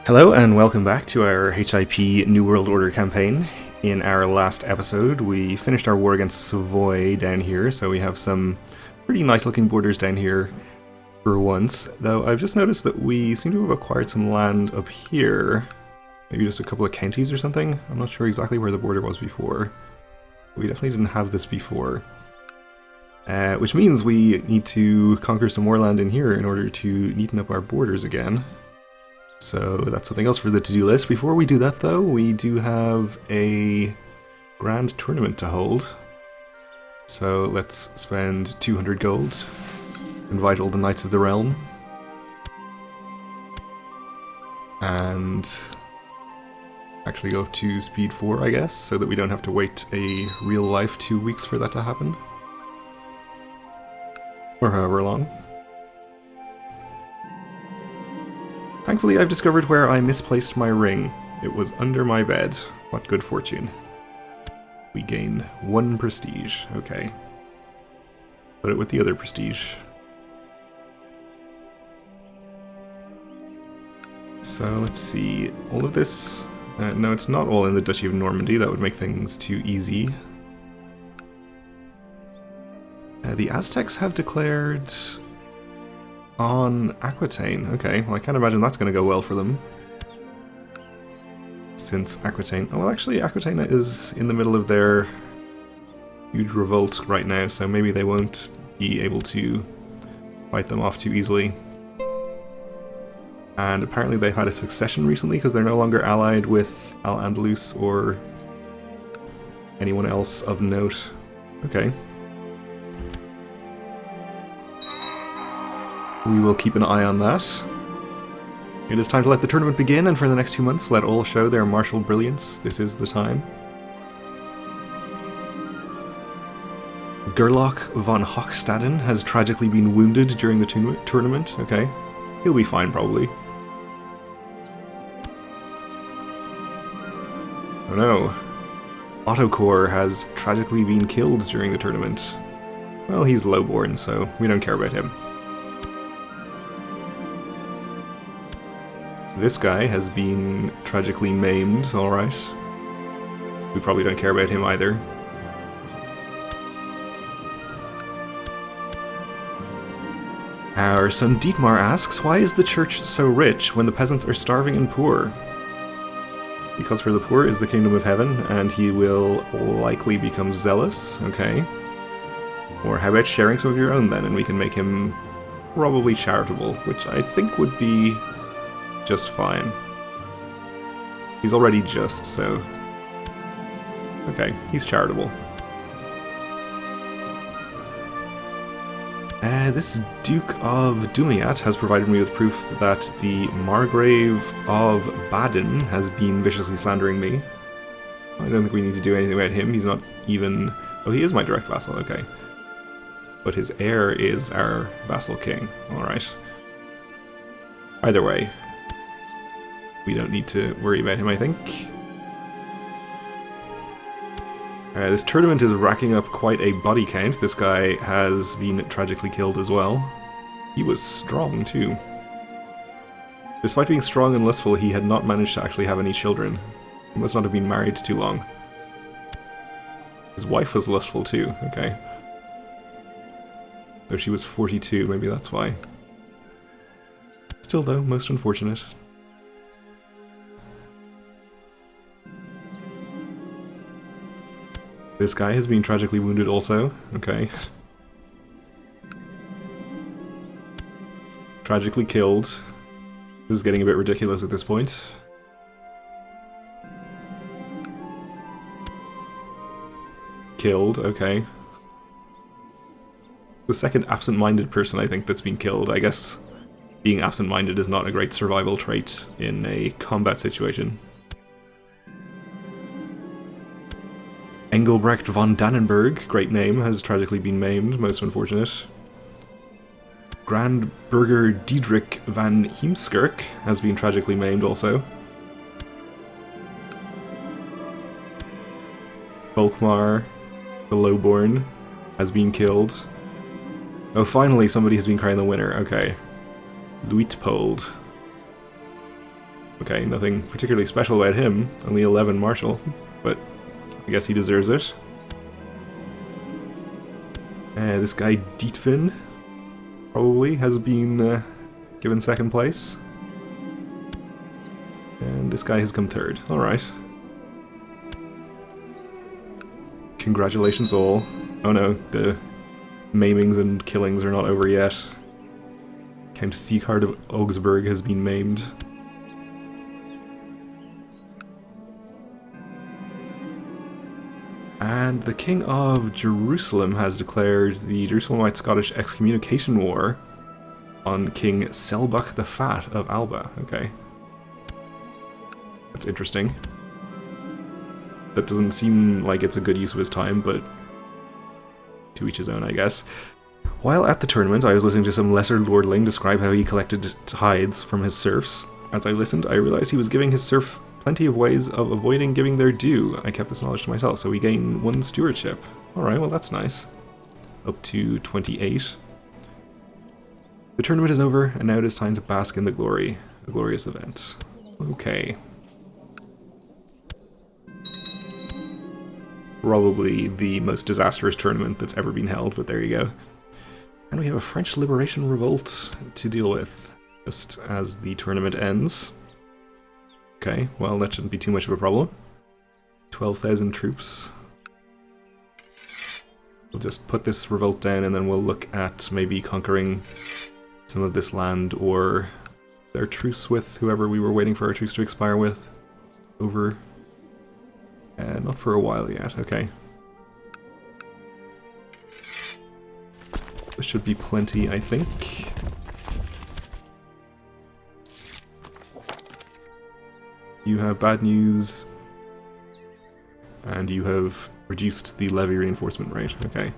Hello and welcome back to our HIP New World Order campaign. In our last episode, we finished our war against Savoy down here, so we have some pretty nice looking borders down here for once, though I've just noticed that we seem to have acquired some land up here. Maybe just a couple of counties or something? I'm not sure exactly where the border was before. We definitely didn't have this before. Which means we need to conquer some more land in here in order to neaten up our borders again. So that's something else for the to-do list. Before we do that though, we do have a grand tournament to hold. So let's spend 200 gold, invite all the Knights of the Realm, and actually go up to speed 4, I guess, so that we don't have to wait a real life 2 weeks for that to happen. Or however long. Thankfully, I've discovered where I misplaced my ring. It was under my bed. What good fortune. We gain 1 prestige. Okay. Put it with the other prestige. So let's see. All of this... no, it's not all in the Duchy of Normandy. That would make things too easy. The Aztecs have declared... on Aquitaine. Okay, well I can't imagine that's going to go well for them. Since Aquitaine... oh, well actually Aquitaine is in the middle of their huge revolt right now, so maybe they won't be able to fight them off too easily. And apparently they've had a succession recently because they're no longer allied with Al-Andalus or anyone else of note. Okay. We will keep an eye on that. It is time to let the tournament begin, and for the next 2 months, let all show their martial brilliance. This is the time. Gerlach von Hochstaden has tragically been wounded during the tournament. Okay. He'll be fine, probably. Oh no. Ottokor has tragically been killed during the tournament. Well, he's lowborn, so we don't care about him. This guy has been tragically maimed, alright. We probably don't care about him either. Our son Dietmar asks, why is the church so rich when the peasants are starving and poor? Because for the poor is the kingdom of heaven, and he will likely become zealous, okay. Or how about sharing some of your own then, and we can make him probably charitable, which I think would be just fine. He's already just, so... okay, he's charitable. This Duke of Dumiat has provided me with proof that the Margrave of Baden has been viciously slandering me. I don't think we need to do anything about him, he's not even... oh, he is my direct vassal, okay. But his heir is our vassal king, alright. Either way, we don't need to worry about him, I think. This tournament is racking up quite a body count. This guy has been tragically killed as well. He was strong, too. Despite being strong and lustful, he had not managed to actually have any children. He must not have been married too long. His wife was lustful, too. Okay. Though she was 42, maybe that's why. Still, though, most unfortunate. This guy has been tragically wounded also. Okay. Tragically killed. This is getting a bit ridiculous at this point. Killed, okay. The second absent-minded person, I think, that's been killed. I guess being absent-minded is not a great survival trait in a combat situation. Engelbrecht von Dannenberg, great name, has tragically been maimed, most unfortunate. Grand Burger Diedrich van Heemskerk has been tragically maimed also. Volkmar, the lowborn, has been killed. Oh, finally somebody has been crowned the winner, okay. Luitpold. Okay, nothing particularly special about him. Only 11 martial, but I guess he deserves it. This guy Dietvin probably has been given second place. And this guy has come third. Alright. Congratulations all. Oh no, the maimings and killings are not over yet. Count Sieghard of Augsburg has been maimed. And the King of Jerusalem has declared the Jerusalemite Scottish Excommunication War on King Selbach the Fat of Alba. Okay. That's interesting. That doesn't seem like it's a good use of his time, but to each his own, I guess. While at the tournament, I was listening to some lesser lordling describe how he collected tithes from his serfs. As I listened, I realized he was giving his serf plenty of ways of avoiding giving their due. I kept this knowledge to myself, so we gain 1 stewardship. Alright, well that's nice. Up to 28. The tournament is over, and now it is time to bask in the glory. A glorious event. Okay. Probably the most disastrous tournament that's ever been held, but there you go. And we have a French Liberation Revolt to deal with, just as the tournament ends. Okay, well that shouldn't be too much of a problem. 12,000 troops. We'll just put this revolt down and then we'll look at maybe conquering some of this land or their truce with whoever we were waiting for our truce to expire with. Over. Not for a while yet, okay. This should be plenty, I think. You have bad news, and you have reduced the levy reinforcement rate, okay.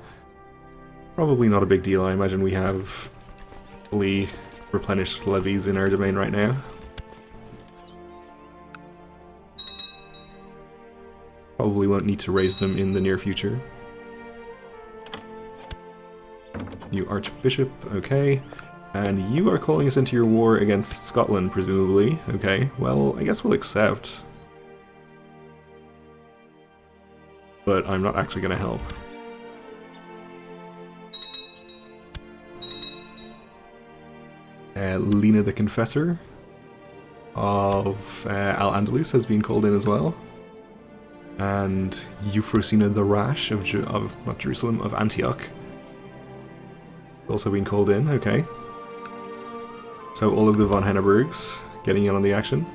Probably not a big deal, I imagine we have fully replenished levies in our domain right now. Probably won't need to raise them in the near future. You Archbishop, okay. And you are calling us into your war against Scotland, presumably. Okay, well, I guess we'll accept. But I'm not actually going to help. Lena the Confessor of Al-Andalus has been called in as well. And Euphrosyne the Rash of not Jerusalem, of Antioch. Also been called in, okay. So all of the von Hennebergs getting in on the action.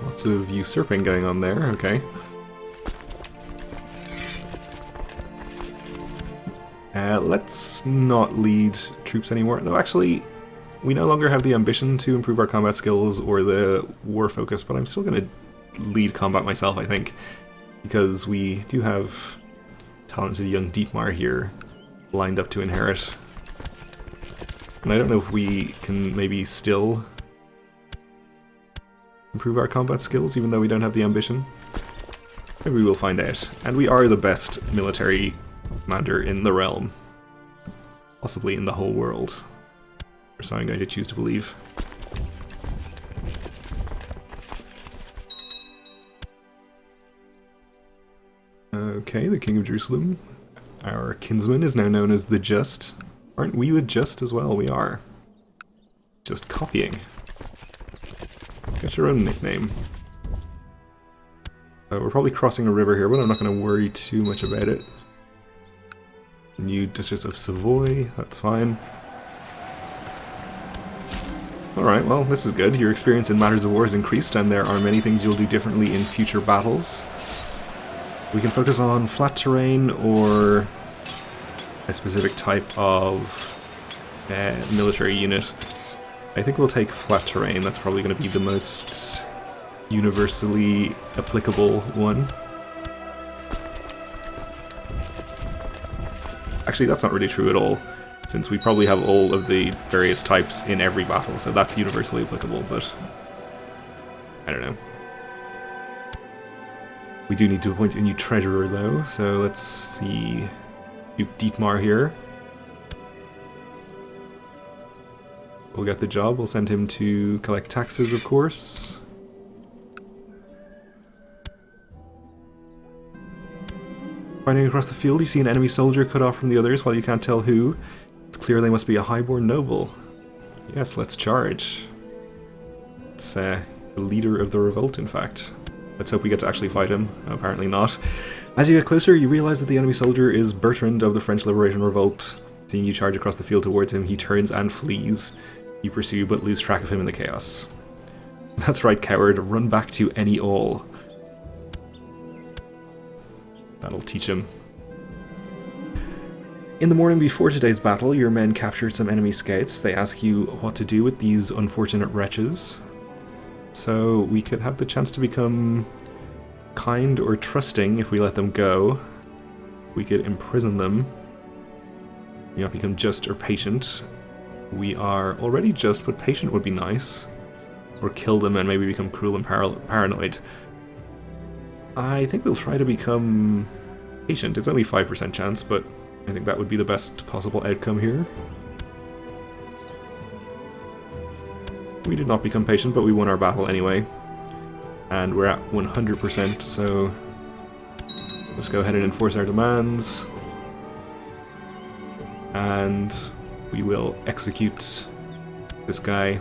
Lots of usurping going on there, okay. Let's not lead troops anymore. Though actually, we no longer have the ambition to improve our combat skills or the war focus, but I'm still going to lead combat myself, I think. Because we do have talented young Dietmar here lined up to inherit. And I don't know if we can maybe still improve our combat skills, even though we don't have the ambition. Maybe we'll find out. And we are the best military commander in the realm. Possibly in the whole world. Or so I'm going to choose to believe. Okay, the King of Jerusalem. Our kinsman is now known as the Just. Aren't we the Just as well? We are. Just copying. Get your own nickname. We're probably crossing a river here, but I'm not going to worry too much about it. New Duchess of Savoy, that's fine. Alright, well, this is good. Your experience in matters of war has increased, and there are many things you'll do differently in future battles. We can focus on flat terrain or a specific type of military unit. I think we'll take flat terrain. That's probably going to be the most universally applicable one. Actually, that's not really true at all, since we probably have all of the various types in every battle, so that's universally applicable, but I don't know. We do need to appoint a new treasurer, though, so let's see. Duke Dietmar here. will get the job. We'll send him to collect taxes, of course. Finding across the field, you see an enemy soldier cut off from the others while you can't tell who. It's clear they must be a highborn noble. Yes, let's charge. It's the leader of the revolt, in fact. Let's hope we get to actually fight him. Apparently not. As you get closer, you realize that the enemy soldier is Bertrand of the French Liberation Revolt. Seeing you charge across the field towards him, he turns and flees. You pursue, but lose track of him in the chaos. That's right, coward. Run back to any all. That'll teach him. In the morning before today's battle, your men captured some enemy scouts. They ask you what to do with these unfortunate wretches. So we could have the chance to become kind or trusting if we let them go. We could imprison them. We not become just or patient. We are already just, but patient would be nice. Or kill them and maybe become cruel and paranoid. I think we'll try to become patient. It's only 5% chance, but I think that would be the best possible outcome here. We did not become patient, but we won our battle anyway. And we're at 100%, so let's go ahead and enforce our demands. And we will execute this guy.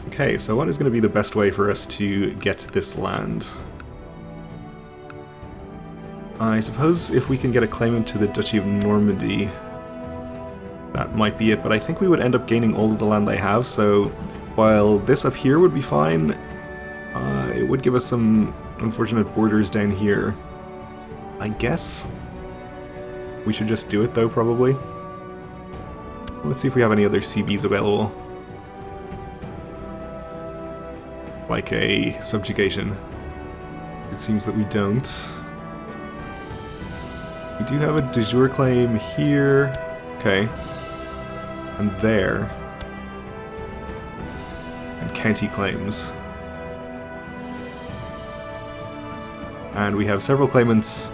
Okay, so what is going to be the best way for us to get this land? I suppose if we can get a claimant to the Duchy of Normandy, that might be it, but I think we would end up gaining all of the land they have, so while this up here would be fine, it would give us some unfortunate borders down here. I guess we should just do it though, probably. Let's see if we have any other CBs available. Like a subjugation. It seems that we don't. We do have a de jure claim here. Okay. And there. And county claims. And we have several claimants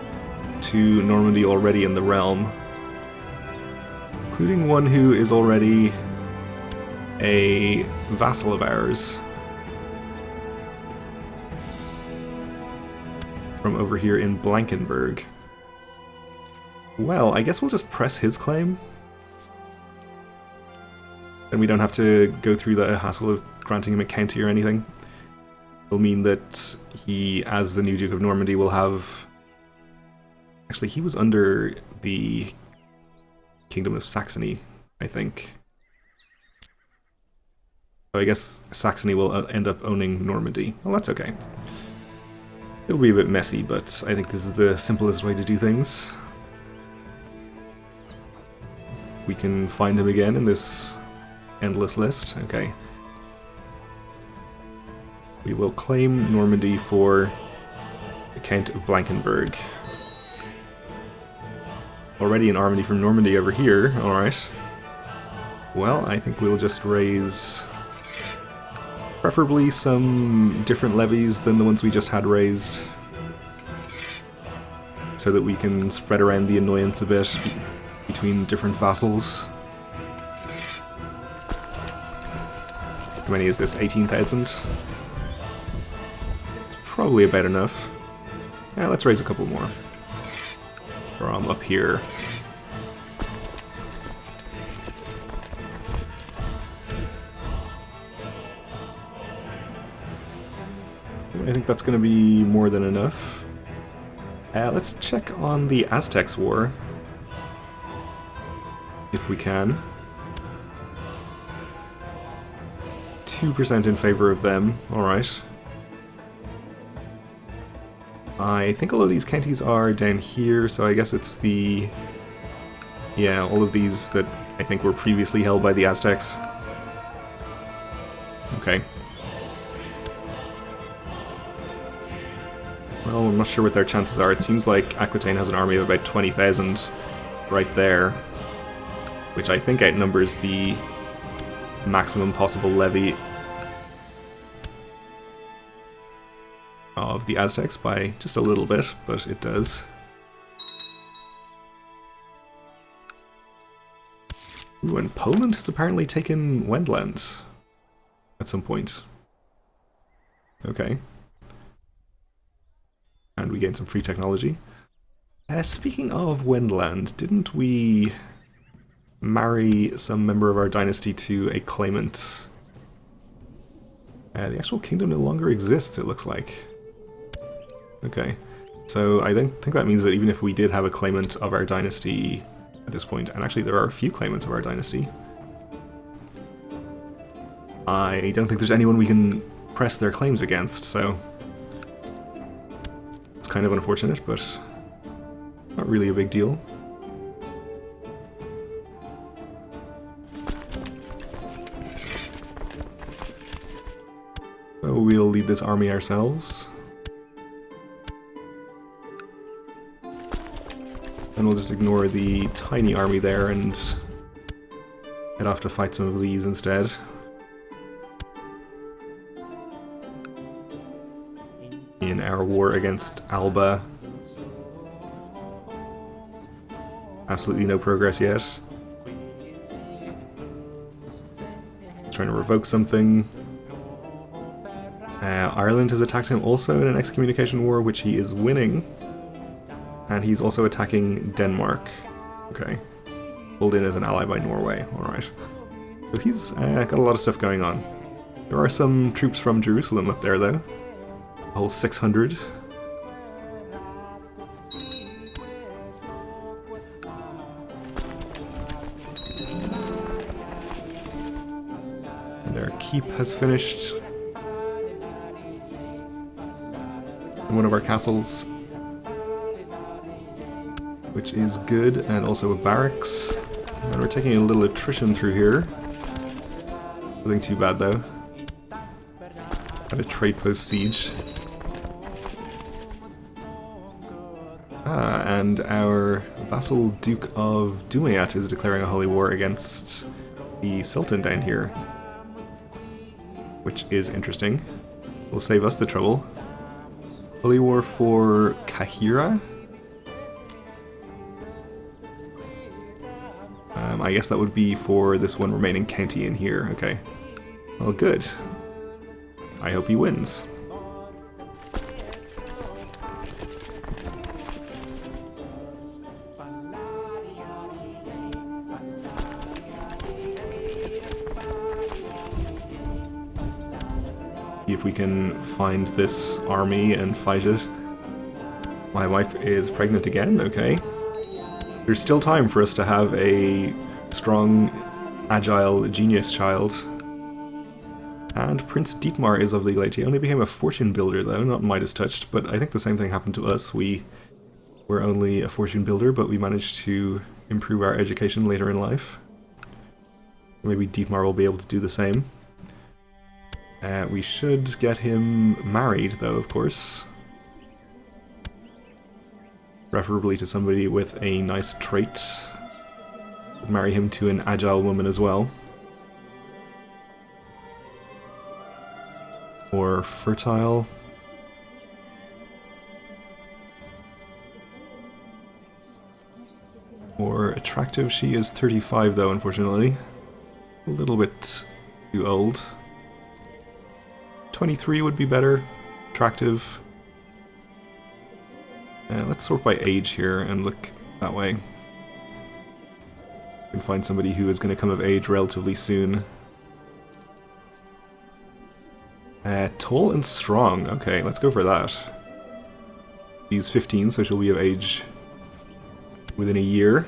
to Normandy already in the realm. Including one who is already a vassal of ours. From over here in Blankenburg. Well, I guess we'll just press his claim. And we don't have to go through the hassle of granting him a county or anything. It'll mean that he, as the new Duke of Normandy, will have... Actually, he was under the Kingdom of Saxony, I think. So I guess Saxony will end up owning Normandy. Well, that's okay. It'll be a bit messy, but I think this is the simplest way to do things. We can find him again in this endless list. Okay. We will claim Normandy for the Count of Blankenburg. Already an army from Normandy over here. Alright. Well, I think we'll just raise... preferably some different levies than the ones we just had raised. So that we can spread around the annoyance a bit between different vassals. How many is this? 18,000? It's probably about enough. Yeah, let's raise a couple more. From up here. I think that's going to be more than enough. Let's check on the Aztecs War. If we can. 2% in favor of them. Alright. I think all of these counties are down here, so I guess it's the... Yeah, all of these that I think were previously held by the Aztecs. Okay. Well, I'm not sure what their chances are. It seems like Aquitaine has an army of about 20,000 right there, which I think outnumbers the maximum possible levy of the Aztecs by just a little bit, but it does. Ooh, and Poland has apparently taken Wendland at some point. Okay. And we gained some free technology. Speaking of Wendland, didn't we marry some member of our dynasty to a claimant? The actual kingdom no longer exists, it looks like. Okay. So I think that means that even if we did have a claimant of our dynasty at this point, and actually there are a few claimants of our dynasty, I don't think there's anyone we can press their claims against, so it's kind of unfortunate, but not really a big deal. So we'll lead this army ourselves. And we'll just ignore the tiny army there and head off to fight some of these instead. In our war against Alba. Absolutely no progress yet. Trying to revoke something. Ireland has attacked him also in an excommunication war, which he is winning. And he's also attacking Denmark. Okay. Pulled in as an ally by Norway. Alright. So he's got a lot of stuff going on. There are some troops from Jerusalem up there, though. A whole 600. And our keep has finished. In one of our castles, which is good, and also a barracks. And we're taking a little attrition through here. Nothing too bad though. Got a trade post siege. And our vassal Duke of Dumayat is declaring a holy war against the Sultan down here, which is interesting. Will save us the trouble. Holy war for Kahira? I guess that would be for this one remaining county in here. Okay. Well, good. I hope he wins. See if we can find this army and fight it. My wife is pregnant again, okay. There's still time for us to have a strong, agile, genius child. And Prince Dietmar is of legal age. He only became a fortune builder though, not Midas touched, but I think the same thing happened to us. We were only a fortune builder, but we managed to improve our education later in life. Maybe Dietmar will be able to do the same. We should get him married though, of course. Preferably to somebody with a nice trait. Marry him to an agile woman as well. Or fertile. Or attractive. She is 35 though, unfortunately. A little bit too old. 23 would be better. Attractive. Let's sort by age here and look that way. We can find somebody who is going to come of age relatively soon. Tall and strong. Okay, let's go for that. She's 15, so she'll be of age within a year.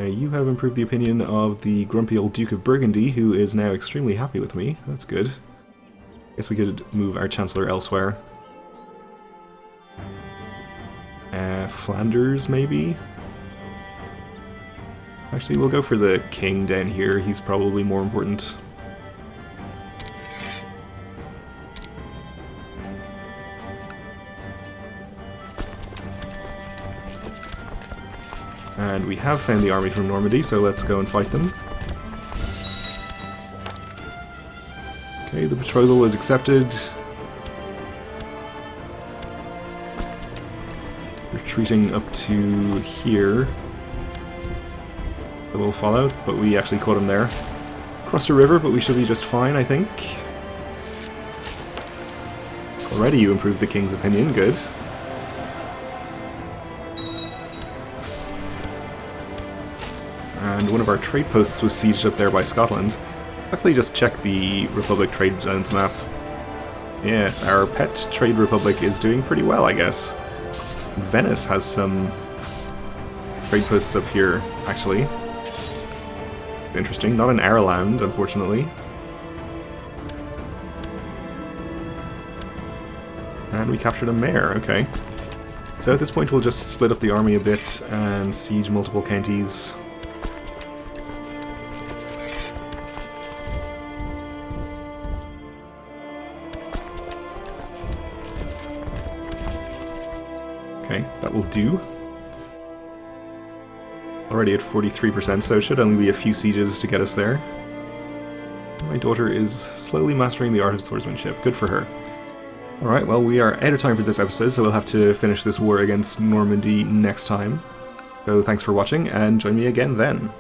You have improved the opinion of the grumpy old Duke of Burgundy, who is now extremely happy with me. That's good. Guess we could move our Chancellor elsewhere. Flanders, maybe? Actually, we'll go for the king down here. He's probably more important. And we have found the army from Normandy, so let's go and fight them. Okay, the betrothal is accepted. retreating up to here. A little fallout, but we actually caught him there. Crossed a river, but we should be just fine, I think. Already you improved the king's opinion, good. And one of our trade posts was sieged up there by Scotland. Actually just check the Republic trade zones map. Yes, our pet trade republic is doing pretty well, I guess. Venice has some trade posts up here, actually. Interesting. Not in Ireland, unfortunately. And we captured a mayor, okay. So at this point we'll just split up the army a bit and siege multiple counties. Okay, that will do. Already at 43%, so it should only be a few sieges to get us there. My daughter is slowly mastering the art of swordsmanship. Good for her. Alright, well, we are out of time for this episode, so we'll have to finish this war against Normandy next time. So thanks for watching, and join me again then.